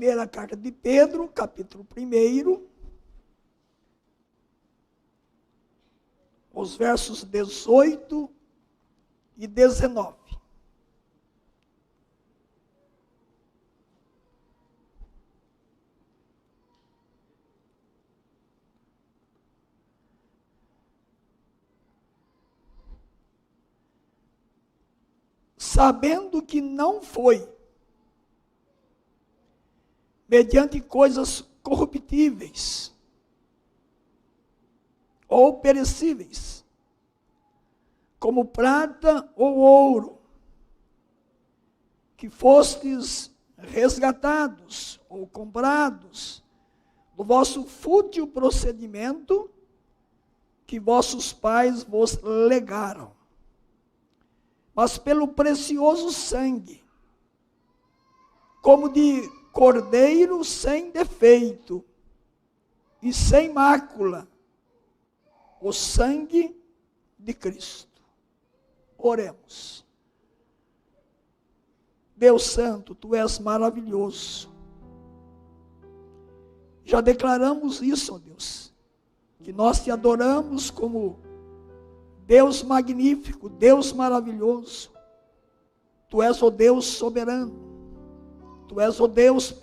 primeira carta de Pedro, capítulo 1, os versos 18 e 19. Sabendo que não foi mediante coisas corruptíveis ou perecíveis, como prata ou ouro, que fostes resgatados ou comprados do vosso fútil procedimento que vossos pais vos legaram, mas pelo precioso sangue, como de cordeiro sem defeito e sem mácula, o sangue de Cristo. Oremos. Deus Santo, Tu és maravilhoso. Já declaramos isso, ó Deus, que nós Te adoramos como Deus magnífico, Deus maravilhoso. Tu és o Deus soberano. Tu és o Deus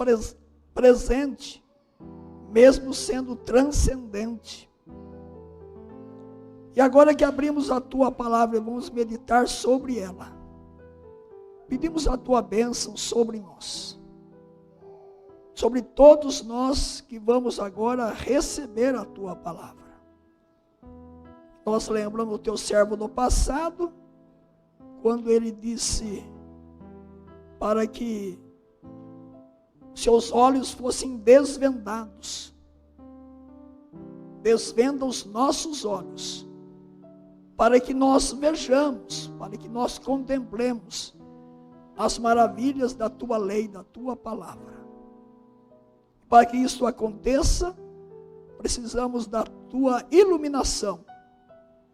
presente, mesmo sendo transcendente. E agora que abrimos a Tua palavra e vamos meditar sobre ela, pedimos a Tua bênção sobre nós, sobre todos nós que vamos agora receber a Tua palavra. Nós lembramos o Teu servo no passado, quando ele disse para que seus olhos fossem desvendados. Desvenda os nossos olhos, para que nós vejamos, para que nós contemplemos as maravilhas da Tua lei, da Tua palavra. Para que isso aconteça, precisamos da Tua iluminação,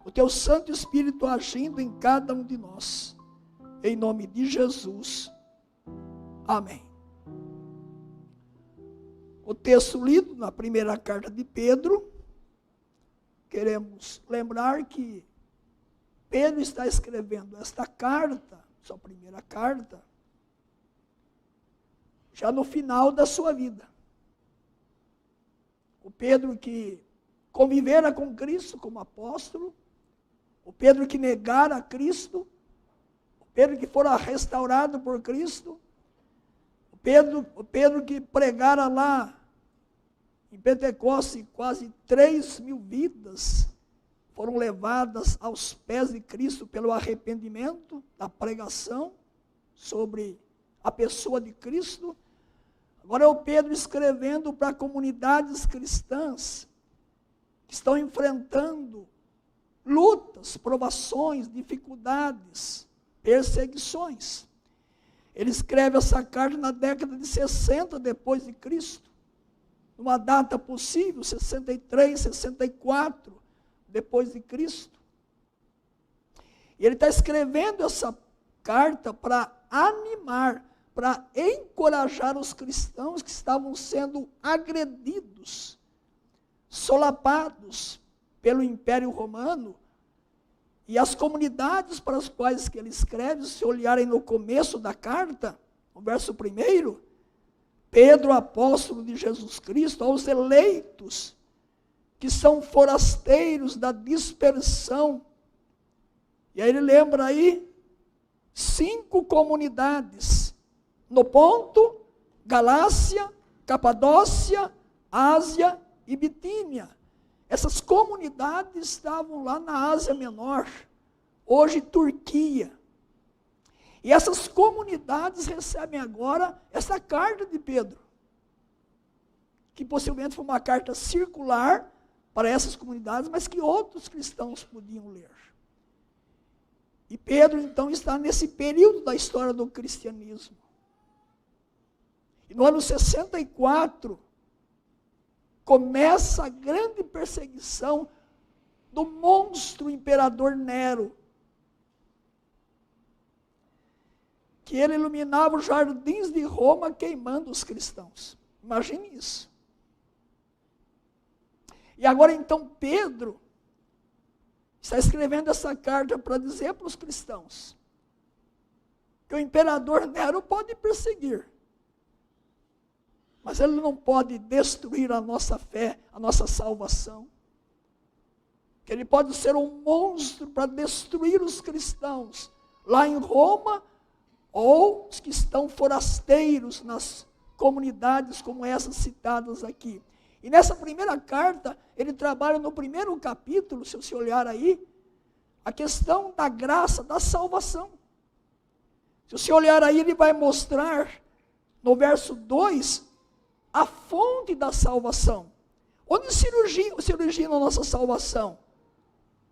o Teu Santo Espírito agindo em cada um de nós. Em nome de Jesus. Amém. O texto lido na primeira carta de Pedro, queremos lembrar que Pedro está escrevendo esta carta, sua primeira carta, já no final da sua vida. O Pedro que convivera com Cristo como apóstolo, o Pedro que negara a Cristo, o Pedro que fora restaurado por Cristo, o Pedro que pregara lá em Pentecostes, quase 3.000 vidas foram levadas aos pés de Cristo pelo arrependimento da pregação sobre a pessoa de Cristo. Agora é o Pedro escrevendo para comunidades cristãs que estão enfrentando lutas, provações, dificuldades, perseguições. Ele escreve essa carta na década de 60 depois de Cristo, numa data possível, 63, 64 depois de Cristo. E ele está escrevendo essa carta para animar, para encorajar os cristãos que estavam sendo agredidos, solapados pelo Império Romano. E as comunidades para as quais que ele escreve, se olharem no começo da carta, no verso 1, Pedro, apóstolo de Jesus Cristo, aos eleitos, que são forasteiros da dispersão. E aí ele lembra aí 5 comunidades, no Ponto, Galácia, Capadócia, Ásia e Bitínia. Essas comunidades estavam lá na Ásia Menor, hoje Turquia. E essas comunidades recebem agora essa carta de Pedro, que possivelmente foi uma carta circular para essas comunidades, mas que outros cristãos podiam ler. E Pedro, então, está nesse período da história do cristianismo. E no ano 64, começa a grande perseguição do monstro imperador Nero. que ele iluminava os jardins de Roma queimando os cristãos. Imagine isso. E agora então Pedro está escrevendo essa carta para dizer para os cristãos que o imperador Nero pode perseguir, mas ele não pode destruir a nossa fé, a nossa salvação. Que ele pode ser um monstro para destruir os cristãos lá em Roma, ou os que estão forasteiros nas comunidades como essas citadas aqui. E nessa primeira carta, ele trabalha no primeiro capítulo, se você olhar aí, a questão da graça, da salvação. Se você olhar aí, ele vai mostrar, no verso 2, a fonte da salvação. Onde se origina a nossa salvação?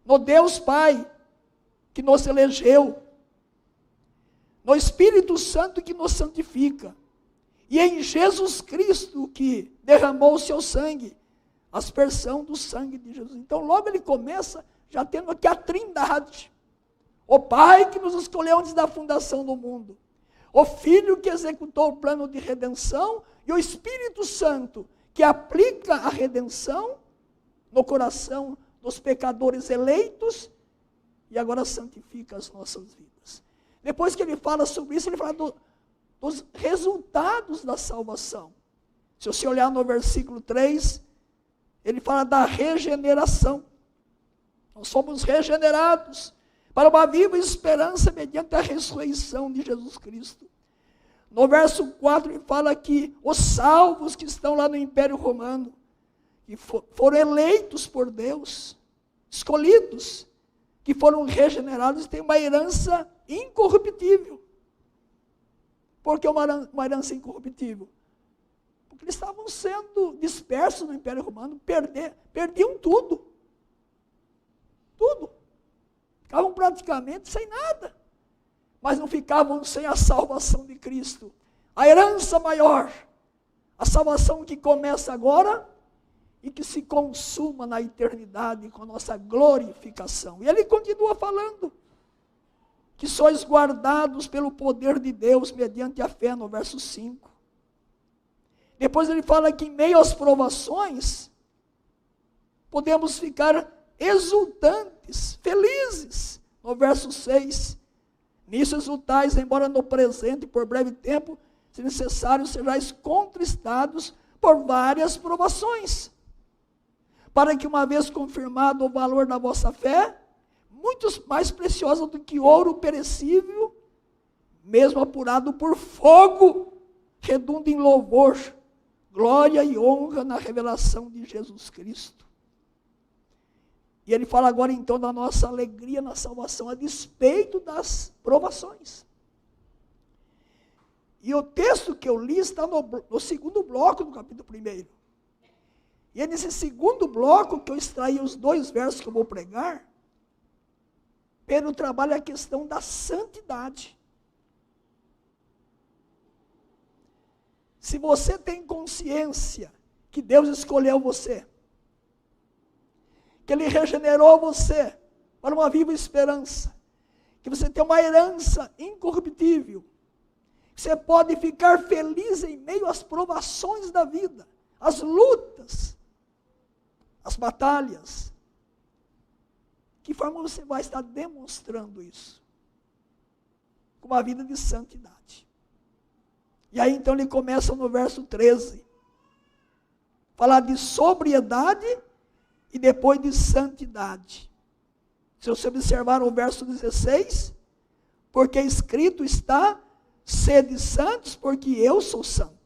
No Deus Pai, que nos elegeu. No Espírito Santo, que nos santifica. E em Jesus Cristo, que derramou o seu sangue, a aspersão do sangue de Jesus. Então, logo ele começa já tendo aqui a trindade. O Pai que nos escolheu antes da fundação do mundo. O Filho que executou o plano de redenção. E o Espírito Santo que aplica a redenção no coração dos pecadores eleitos. E agora santifica as nossas vidas. Depois que ele fala sobre isso, ele fala dos resultados da salvação. Se você olhar no versículo 3, ele fala da regeneração. Nós somos regenerados para uma viva esperança mediante a ressurreição de Jesus Cristo. No verso 4 ele fala que os salvos que estão lá no Império Romano, que foram eleitos por Deus, escolhidos, que foram regenerados, têm uma herança incorruptível. Por que uma herança incorruptível? Porque eles estavam sendo dispersos no Império Romano, perdiam tudo. Tudo. Ficavam praticamente sem nada. Mas não ficavam sem a salvação de Cristo. A herança maior. A salvação que começa agora e que se consuma na eternidade com a nossa glorificação. E ele continua falando que sois guardados pelo poder de Deus mediante a fé, no verso 5. Depois ele fala que em meio às provações, podemos ficar exultantes, felizes, no verso 6. Nisso exultais, embora no presente, por breve tempo, se necessário, sejais contristados por várias provações, para que uma vez confirmado o valor da vossa fé, muito mais preciosa do que ouro perecível, mesmo apurado por fogo, redunda em louvor, glória e honra na revelação de Jesus Cristo. E ele fala agora então da nossa alegria na salvação, a despeito das provações. E o texto que eu li está no segundo bloco do capítulo 1. E é nesse segundo bloco que eu extraí os 2 versos que eu vou pregar. Pedro trabalha a questão da santidade. Se você tem consciência que Deus escolheu você, que Ele regenerou você para uma viva esperança, que você tem uma herança incorruptível, que você pode ficar feliz em meio às provações da vida, às lutas, às batalhas. Que forma você vai estar demonstrando isso? Com uma vida de santidade. E aí então ele começa no verso 13. Falar de sobriedade e depois de santidade. Se você observar o verso 16, porque escrito está, sede santos, porque eu sou santo.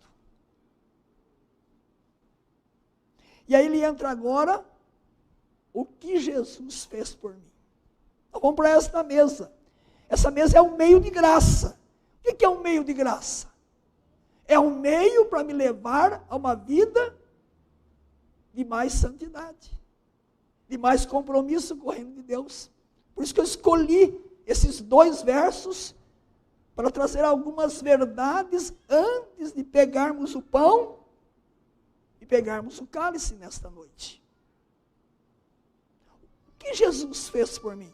E aí ele entra agora, o que Jesus fez por mim. Então vamos para esta mesa. Essa mesa é um meio de graça. O que é um meio de graça? É um meio para me levar a uma vida de mais santidade, de mais compromisso com o reino de Deus. Por isso que eu escolhi esses 2 versos para trazer algumas verdades antes de pegarmos o pão e pegarmos o cálice nesta noite. O que Jesus fez por mim?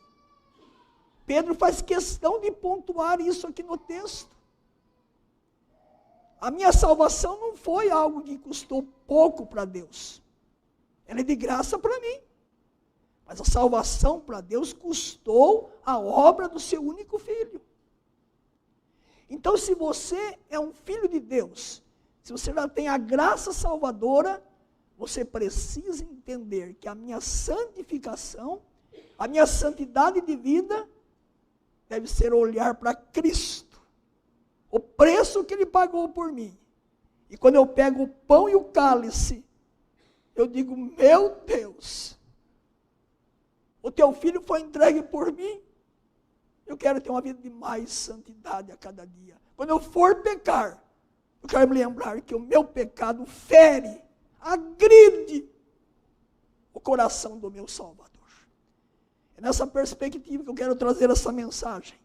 Pedro faz questão de pontuar isso aqui no texto. A minha salvação não foi algo que custou pouco para Deus. Ela é de graça para mim. Mas a salvação para Deus custou a obra do seu único filho. Então, se você é um filho de Deus, se você já tem a graça salvadora, você precisa entender que a minha santificação, a minha santidade de vida, deve ser olhar para Cristo, o preço que Ele pagou por mim. E quando eu pego o pão e o cálice, eu digo, meu Deus, o teu filho foi entregue por mim, eu quero ter uma vida de mais santidade a cada dia. Quando eu for pecar, eu quero me lembrar que o meu pecado fere, agride o coração do meu Salvador. É nessa perspectiva que eu quero trazer essa mensagem.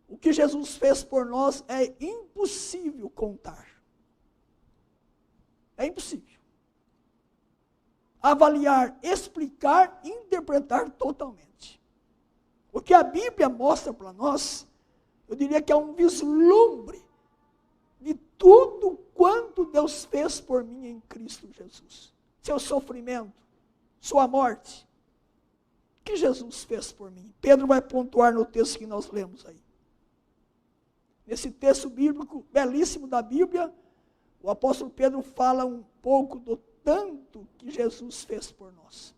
O que Jesus fez por nós é impossível contar. É impossível. Avaliar, explicar, interpretar totalmente. O que a Bíblia mostra para nós, eu diria que é um vislumbre de tudo quanto Deus fez por mim em Cristo Jesus. Seu sofrimento, sua morte. O que Jesus fez por mim? Pedro vai pontuar no texto que nós lemos aí. Nesse texto bíblico, belíssimo da Bíblia, o apóstolo Pedro fala um pouco do tanto que Jesus fez por nós.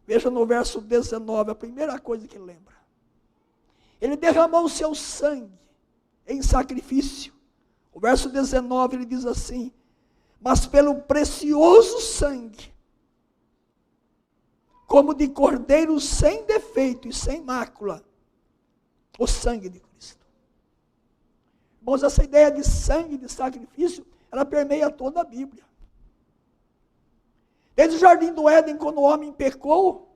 Veja no verso 19, a primeira coisa que ele lembra. Ele derramou o seu sangue em sacrifício. O verso 19 ele diz assim, mas pelo precioso sangue, como de cordeiro sem defeito e sem mácula, o sangue de Cristo. Irmãos, essa ideia de sangue, de sacrifício, ela permeia toda a Bíblia. Desde o jardim do Éden, quando o homem pecou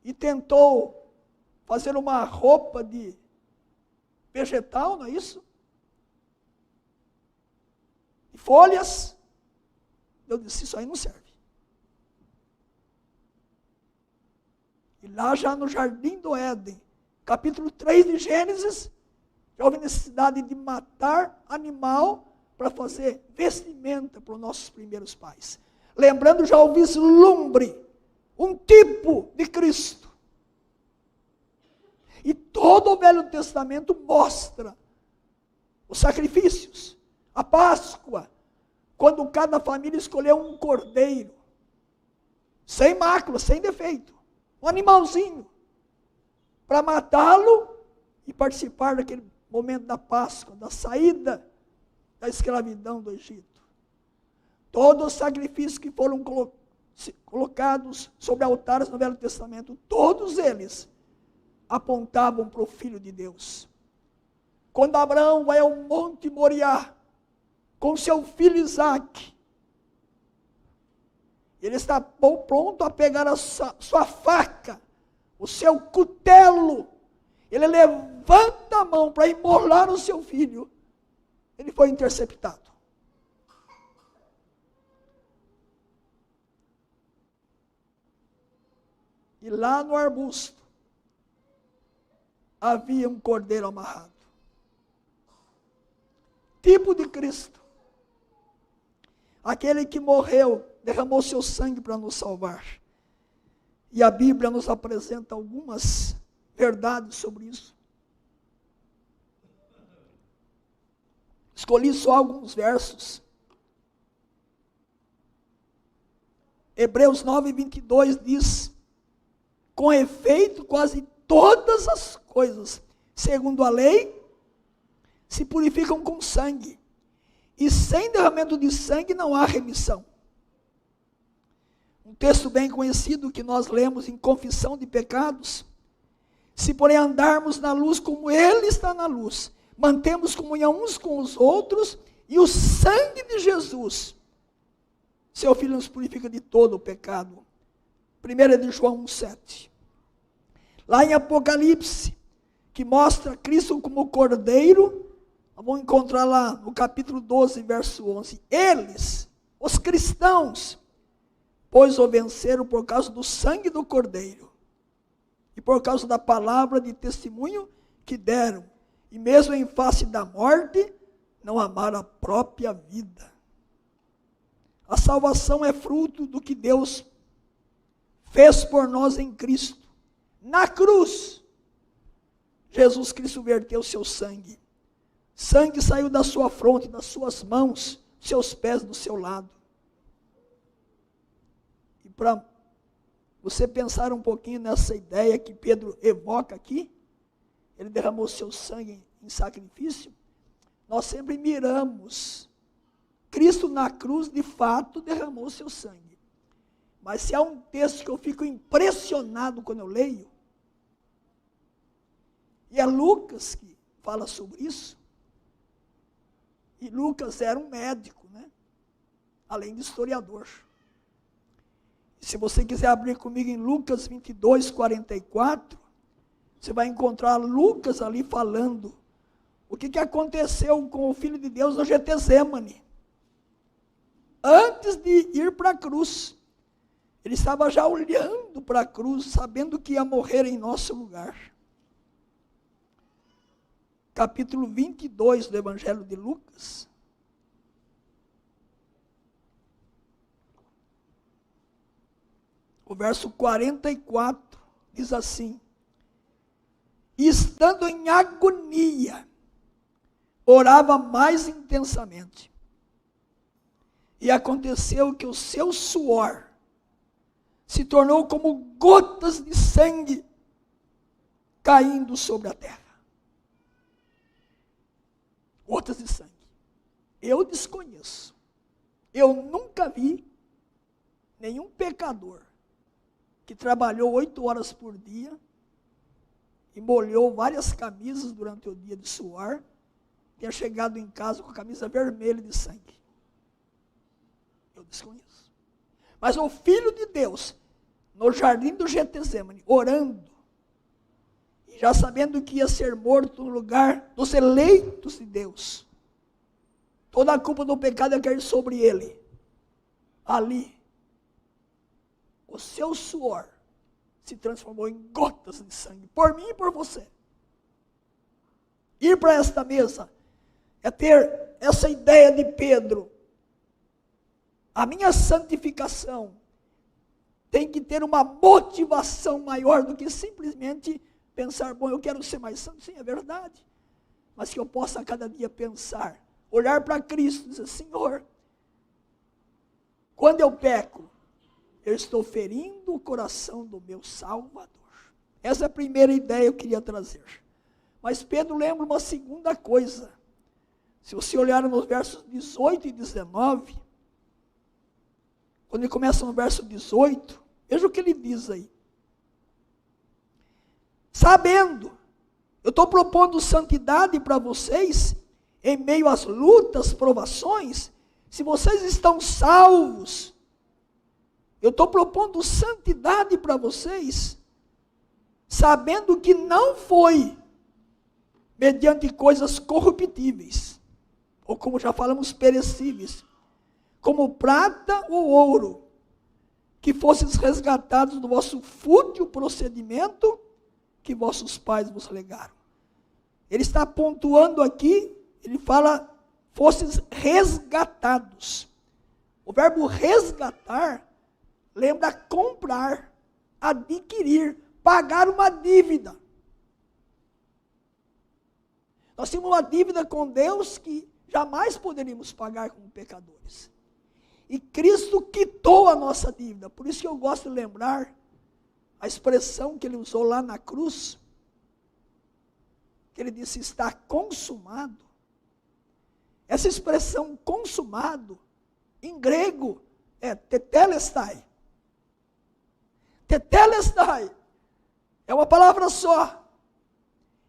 e tentou fazer uma roupa de vegetal, não é isso? De folhas, Deus disse, isso aí não serve. E lá já no jardim do Éden, capítulo 3 de Gênesis, já houve necessidade de matar animal para fazer vestimenta para os nossos primeiros pais. Lembrando já o vislumbre, um tipo de Cristo. E todo o Velho Testamento mostra os sacrifícios, a Páscoa, quando cada família escolheu um cordeiro, sem mácula, sem defeito, um animalzinho, para matá-lo e participar daquele momento da Páscoa, da saída da escravidão do Egito. Todos os sacrifícios que foram colocados sobre altares no Velho Testamento, todos eles apontavam para o Filho de Deus. Quando Abraão vai ao Monte Moriá, com seu filho Isaque, ele está pronto a pegar a sua faca, o seu cutelo, ele levanta a mão para imolar o seu filho, ele foi interceptado. E lá no arbusto, havia um cordeiro amarrado. Tipo de Cristo. Aquele que morreu, derramou seu sangue para nos salvar. E a Bíblia nos apresenta algumas verdades sobre isso. Escolhi só alguns versos. Hebreus 9:22 diz, com efeito, quase todas as coisas, segundo a lei, se purificam com sangue. E sem derramamento de sangue não há remissão. Um texto bem conhecido que nós lemos em Confissão de Pecados. Se porém andarmos na luz como Ele está na luz, mantemos comunhão uns com os outros, e o sangue de Jesus, seu Filho, nos purifica de todo o pecado. 1 de João 1,7. Lá em Apocalipse, que mostra Cristo como Cordeiro, vamos encontrar lá no capítulo 12, verso 11. Eles, os cristãos, pois o venceram por causa do sangue do Cordeiro, e por causa da palavra de testemunho que deram, e mesmo em face da morte, não amar a própria vida. A salvação é fruto do que Deus fez por nós em Cristo. Na cruz, Jesus Cristo verteu seu sangue. Sangue saiu da sua fronte, das suas mãos, seus pés do seu lado. E para você pensar um pouquinho nessa ideia que Pedro evoca aqui, ele derramou seu sangue em sacrifício, nós sempre miramos. Cristo na cruz, de fato, derramou seu sangue. Mas se há um texto que eu fico impressionado quando eu leio, e é Lucas que fala sobre isso, e Lucas era um médico, né? Além de historiador. E se você quiser abrir comigo em Lucas 22, 44, você vai encontrar Lucas ali falando o que aconteceu com o Filho de Deus no Getesêmani. Antes de ir para a cruz, ele estava já olhando para a cruz, sabendo que ia morrer em nosso lugar. Capítulo 22 do Evangelho de Lucas. O verso 44 diz assim: e estando em agonia, orava mais intensamente. E aconteceu que o seu suor se tornou como gotas de sangue caindo sobre a terra. Gotas de sangue. Eu desconheço. Eu nunca vi nenhum pecador que trabalhou 8 horas por dia e molhou várias camisas durante o dia de suor, tenha chegado em casa com a camisa vermelha de sangue. Eu desconheço. Mas o Filho de Deus, no jardim do Getesêmani, orando, e já sabendo que ia ser morto no lugar dos eleitos de Deus, toda a culpa do pecado ia cair sobre ele. Ali, o seu suor se transformou em gotas de sangue, por mim e por você. Ir para esta mesa é ter essa ideia de Pedro. A minha santificação tem que ter uma motivação maior do que simplesmente pensar, bom, eu quero ser mais santo. Sim, é verdade. Mas que eu possa a cada dia pensar, olhar para Cristo e dizer, Senhor, quando eu peco, eu estou ferindo o coração do meu Salvador. Essa é a primeira ideia que eu queria trazer. Mas Pedro lembra uma segunda coisa. Se você olhar nos versos 18 e 19, quando ele começa no verso 18, veja o que ele diz aí. Sabendo, eu estou propondo santidade para vocês, em meio às lutas, provações, se vocês estão salvos, eu estou propondo santidade para vocês, sabendo que não foi mediante coisas corruptíveis, ou como já falamos, perecíveis, como prata ou ouro, que fosseis resgatados do vosso fútil procedimento que vossos pais vos legaram. Ele está pontuando aqui, ele fala, fosseis resgatados. O verbo resgatar lembra comprar, adquirir, pagar uma dívida. Nós temos uma dívida com Deus que jamais poderíamos pagar como pecadores. E Cristo quitou a nossa dívida. Por isso que eu gosto de lembrar a expressão que ele usou lá na cruz, que ele disse, está consumado. Essa expressão consumado, em grego, é tetelestai. Tetelestai é uma palavra só.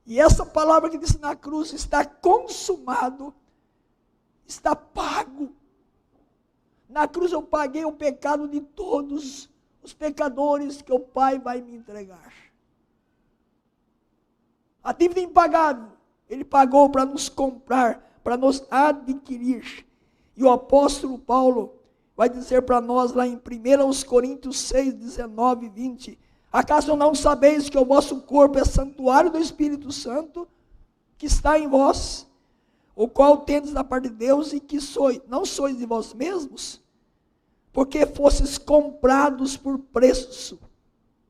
E essa palavra que diz na cruz, está consumado, está pago. Na cruz eu paguei o pecado de todos os pecadores que o Pai vai me entregar. A dívida impagável, Ele pagou para nos comprar, para nos adquirir. E o apóstolo Paulo vai dizer para nós lá em 1 Coríntios 6, 19 e 20, acaso não sabeis que o vosso corpo é santuário do Espírito Santo, que está em vós, o qual tendes da parte de Deus, e que não sois de vós mesmos, porque fostes comprados por preço.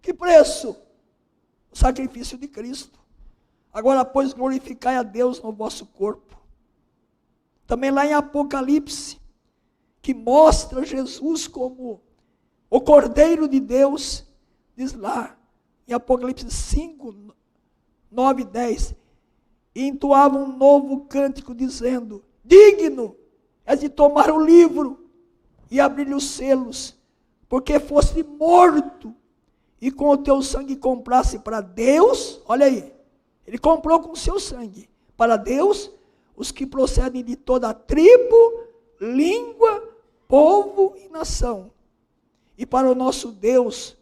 Que preço? O sacrifício de Cristo. Agora, pois, glorificai a Deus no vosso corpo. Também lá em Apocalipse, que mostra Jesus como o Cordeiro de Deus, diz lá, em Apocalipse 5, 9 e 10, e entoava um novo cântico, dizendo: digno é de tomar o livro e abrir os selos, porque foste morto, e com o teu sangue comprasse para Deus, olha aí, ele comprou com o seu sangue, para Deus, os que procedem de toda tribo, língua, povo e nação. E para o nosso Deus,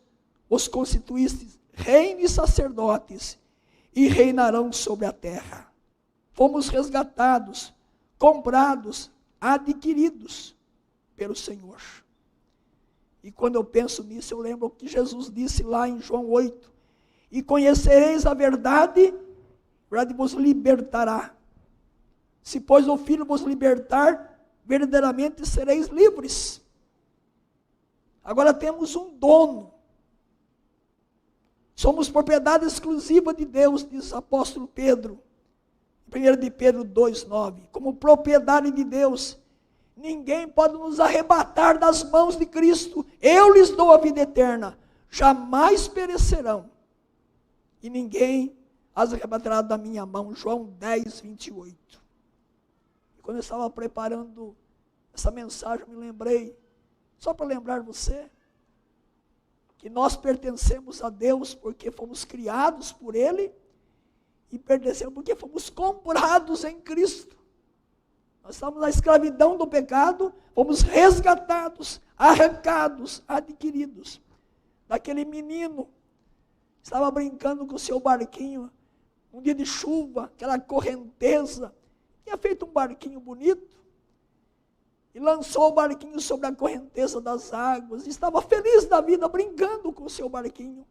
os constituíste reino e sacerdotes, e reinarão sobre a terra. Fomos resgatados, comprados, adquiridos pelo Senhor. E quando eu penso nisso, eu lembro o que Jesus disse lá em João 8. E conhecereis a verdade vos libertará. Se, pois, o Filho vos libertar, verdadeiramente sereis livres. Agora temos um dono. Somos propriedade exclusiva de Deus, diz o apóstolo Pedro. 1 de Pedro 2,9. Como propriedade de Deus, ninguém pode nos arrebatar das mãos de Cristo. Eu lhes dou a vida eterna, jamais perecerão, e ninguém as arrebatará da minha mão. João 10, 28. E quando eu estava preparando essa mensagem, eu me lembrei, só para lembrar você, que nós pertencemos a Deus porque fomos criados por Ele, e pertencemos porque fomos comprados em Cristo. Nós estamos na escravidão do pecado, fomos resgatados, arrancados, adquiridos. Daquele menino, estava brincando com o seu barquinho, um dia de chuva, aquela correnteza, tinha feito um barquinho bonito, e lançou o barquinho sobre a correnteza das águas, e estava feliz da vida, brincando com o seu barquinho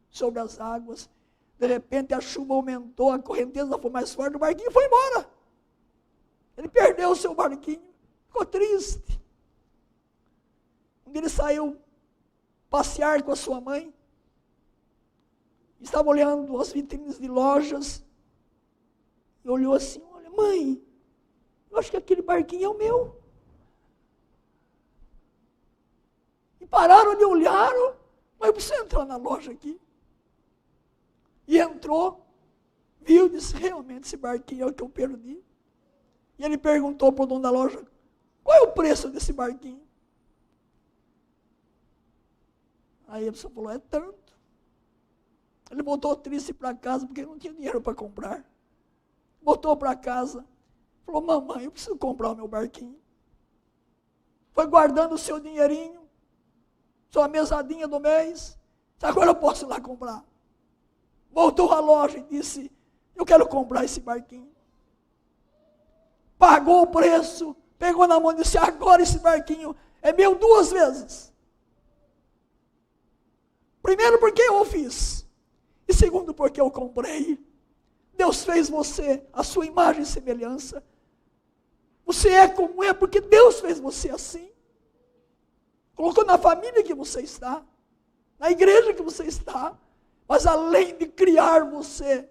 sobre as águas. De repente a chuva aumentou, a correnteza foi mais forte, o barquinho foi embora. Ele perdeu o seu barquinho, ficou triste. Um dia ele saiu passear com a sua mãe, estava olhando as vitrines de lojas, e olhou assim: olha, mãe, eu acho que aquele barquinho é o meu. E pararam de olhar, mas eu preciso entrar na loja aqui. E entrou, viu, disse: realmente esse barquinho é o que eu perdi. E ele perguntou para o dono da loja: qual é o preço desse barquinho? Aí a pessoa falou: é tanto. Ele voltou triste para casa porque não tinha dinheiro para comprar. Voltou para casa, falou: mamãe, eu preciso comprar o meu barquinho. Foi guardando o seu dinheirinho, sua mesadinha do mês. Agora eu posso ir lá comprar. Voltou à loja e disse: eu quero comprar esse barquinho. Pagou o preço, pegou na mão e disse: agora esse barquinho é meu 2 vezes. Primeiro, porque eu o fiz. E segundo, porque eu comprei. Deus fez você a sua imagem e semelhança. Você é como é porque Deus fez você assim. Colocou na família que você está, na igreja que você está. Mas além de criar você,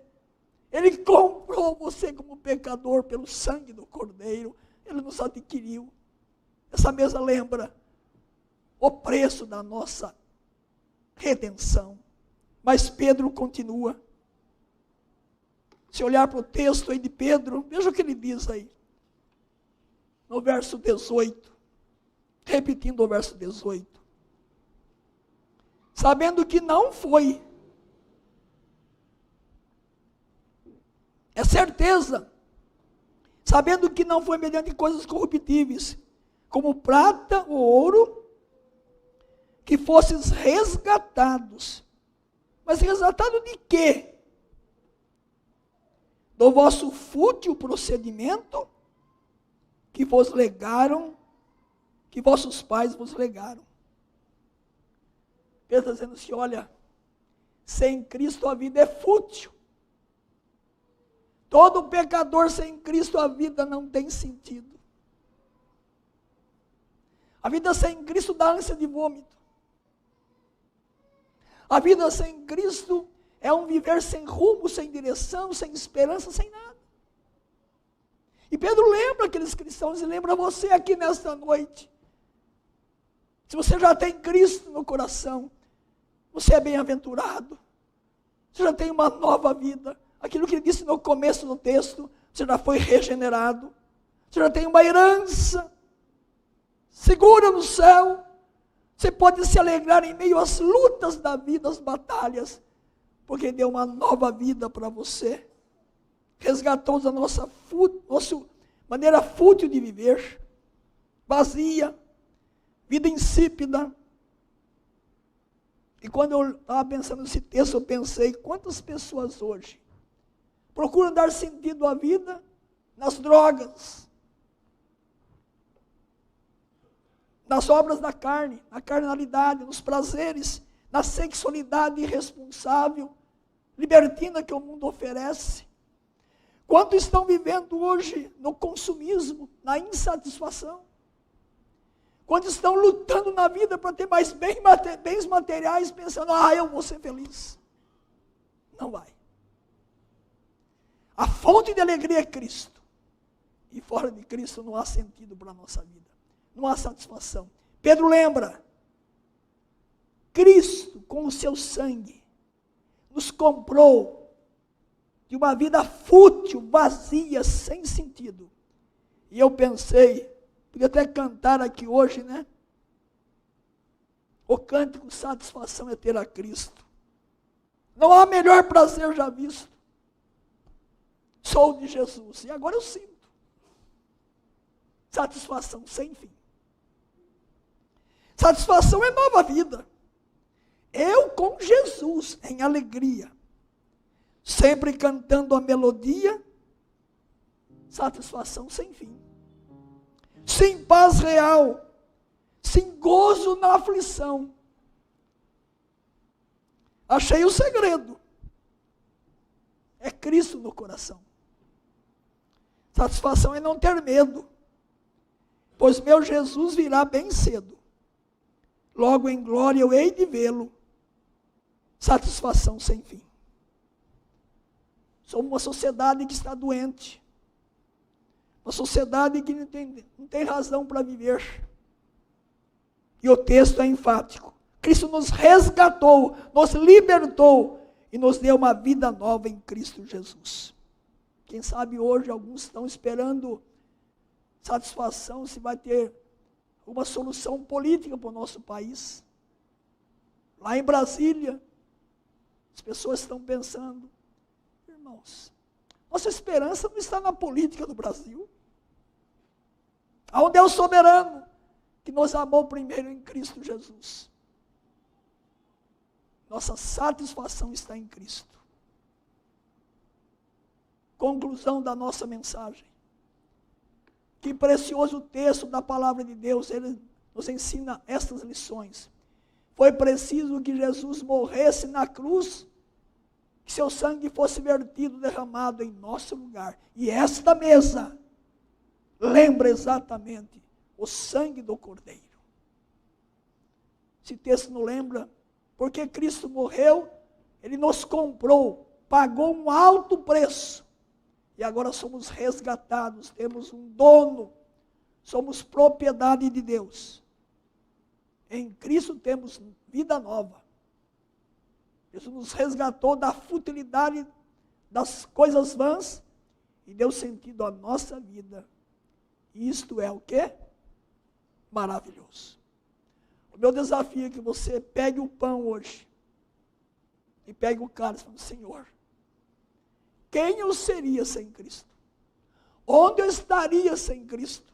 Ele comprou você como pecador pelo sangue do Cordeiro. Ele nos adquiriu. Essa mesa lembra o preço da nossa redenção. Mas Pedro continua. Se olhar para o texto aí de Pedro, veja o que ele diz aí. No verso 18. Repetindo o verso 18. Sabendo que não foi. É certeza. Sabendo que não foi mediante coisas corruptíveis, como prata ou ouro, que fosses resgatados. Mas resgatado de quê? Do vosso fútil procedimento que vos legaram, que vossos pais vos legaram. Pedro está dizendo assim: olha, sem Cristo a vida é fútil. Todo pecador sem Cristo, a vida não tem sentido. A vida sem Cristo dá ânsia de vômito. A vida sem Cristo é um viver sem rumo, sem direção, sem esperança, sem nada. E Pedro lembra aqueles cristãos e lembra você aqui nesta noite. Se você já tem Cristo no coração, você é bem-aventurado. Você já tem uma nova vida. Aquilo que ele disse no começo do texto, você já foi regenerado. Você já tem uma herança segura no céu. Você pode se alegrar em meio às lutas da vida, às batalhas, porque deu uma nova vida para você. Resgatou da nossa maneira fútil de viver, vazia, vida insípida. E quando eu estava pensando nesse texto, eu pensei, quantas pessoas hoje procuram dar sentido à vida nas drogas, nas obras da carne, na carnalidade, nos prazeres, na sexualidade irresponsável, libertina que o mundo oferece. Quantos estão vivendo hoje no consumismo, na insatisfação? Quantos estão lutando na vida para ter mais bens materiais, pensando, eu vou ser feliz. Não vai. A fonte de alegria é Cristo. E fora de Cristo não há sentido para a nossa vida. Não há satisfação. Pedro lembra, Cristo com o seu sangue nos comprou de uma vida fútil, vazia, sem sentido. E eu pensei, podia até cantar aqui hoje, né? O cântico satisfação é ter a Cristo. Não há melhor prazer já visto. Sou de Jesus. E agora eu sinto. Satisfação sem fim. Satisfação é nova vida. Eu com Jesus em alegria. Sempre cantando a melodia. Satisfação sem fim. Sem paz real. Sem gozo na aflição. Achei o segredo. É Cristo no coração. Satisfação é não ter medo. Pois meu Jesus virá bem cedo. Logo em glória eu hei de vê-lo. Satisfação sem fim. Somos uma sociedade que está doente. Uma sociedade que não tem razão para viver. E o texto é enfático. Cristo nos resgatou, nos libertou e nos deu uma vida nova em Cristo Jesus. Quem sabe hoje alguns estão esperando satisfação se vai ter uma solução política para o nosso país. Lá em Brasília, as pessoas estão pensando, irmãos, nossa esperança não está na política do Brasil. Há um Deus soberano que nos amou primeiro em Cristo Jesus. Nossa satisfação está em Cristo. Conclusão da nossa mensagem. Que precioso texto da palavra de Deus, ele nos ensina estas lições. Foi preciso que Jesus morresse na cruz, que seu sangue fosse vertido, derramado em nosso lugar. E esta mesa lembra exatamente o sangue do Cordeiro. Esse texto não lembra, porque Cristo morreu, ele nos comprou, pagou um alto preço. E agora somos resgatados, temos um dono, somos propriedade de Deus. Em Cristo temos vida nova. Jesus nos resgatou da futilidade das coisas vãs e deu sentido à nossa vida. Isto é o quê? Maravilhoso. O meu desafio é que você pegue o pão hoje e pegue o cálice e fale, Senhor, quem eu seria sem Cristo? Onde eu estaria sem Cristo?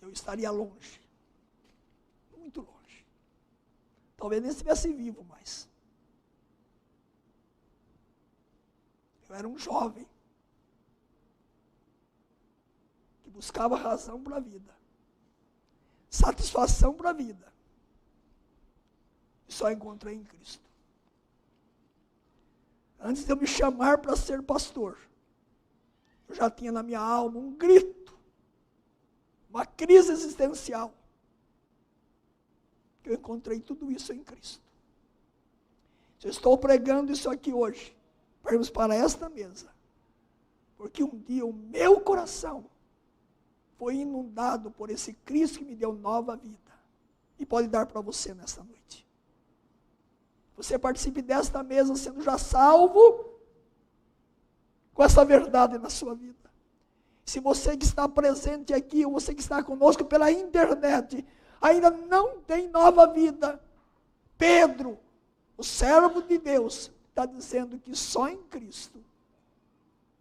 Eu estaria longe. Muito longe. Talvez nem estivesse vivo mais. Eu era um jovem buscava razão para a vida, satisfação para a vida, e só encontrei em Cristo. Antes de eu me chamar para ser pastor, eu já tinha na minha alma um grito, uma crise existencial, que eu encontrei tudo isso em Cristo. Se eu estou pregando isso aqui hoje, para irmos para esta mesa, porque um dia o meu coração foi inundado por esse Cristo que me deu nova vida, e pode dar para você nesta noite. Você participe desta mesa sendo já salvo, com essa verdade na sua vida. Se você que está presente aqui, ou você que está conosco pela internet, ainda não tem nova vida, Pedro, o servo de Deus, está dizendo que só em Cristo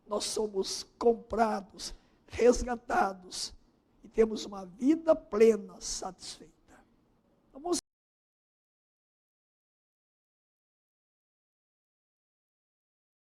nós somos comprados, resgatados e temos uma vida plena, satisfeita.